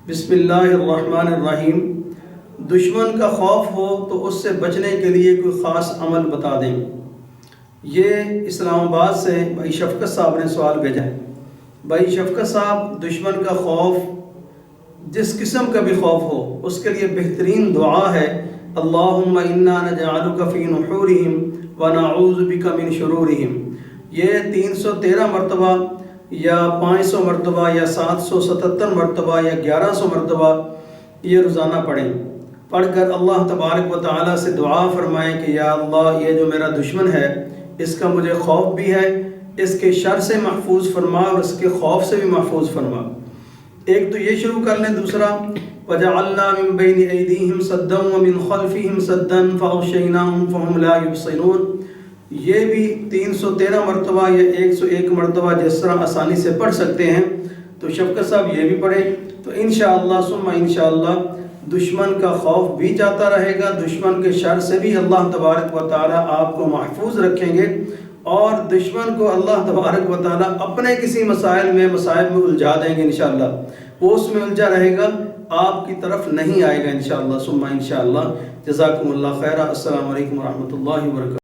بسم اللہ الرحمن الرحیم۔ دشمن کا خوف ہو تو اس سے بچنے کے لیے کوئی خاص عمل بتا دیں۔ یہ اسلام آباد سے بھائی شفقت صاحب نے سوال بھیجا ہے۔ بھائی شفقت صاحب، دشمن کا خوف جس قسم کا بھی خوف ہو اس کے لیے بہترین دعا ہے اللہم انا نجعلک فی نحورہم ونعوذ بک من شرورہم۔ یہ 313 مرتبہ یا 500 مرتبہ یا 777 مرتبہ یا 1100 مرتبہ یہ روزانہ پڑھیں۔ پڑھ کر اللہ تبارک و تعالیٰ سے دعا فرمائیں کہ یا اللہ، یہ جو میرا دشمن ہے اس کا مجھے خوف بھی ہے، اس کے شر سے محفوظ فرما اور اس کے خوف سے بھی محفوظ فرما۔ ایک تو یہ شروع کر لیں۔ دوسرا وَجَعَلْنَا مِن بَيْنِ أَيْدِيهِمْ سَدًّا وَمِنْ خَلْفِهِمْ سَدًّا فَأَغْشَيْنَاهُمْ فَهُمْ لَا يُبْصِرُونَ۔ یہ بھی 313 مرتبہ یا 101 مرتبہ جس طرح آسانی سے پڑھ سکتے ہیں تو شفقت صاحب یہ بھی پڑھیں تو انشاءاللہ ثم انشاءاللہ دشمن کا خوف بھی جاتا رہے گا، دشمن کے شر سے بھی اللہ تبارک و تعالیٰ آپ کو محفوظ رکھیں گے، اور دشمن کو اللہ تبارک و تعالیٰ اپنے کسی مسائل میں الجھا دیں گے انشاءاللہ۔ وہ اس میں الجھا رہے گا، آپ کی طرف نہیں آئے گا انشاءاللہ ثم انشاءاللہ۔ جزاکم اللہ خیرہ۔ السلام علیکم ورحمۃ اللہ وبرکاتہ۔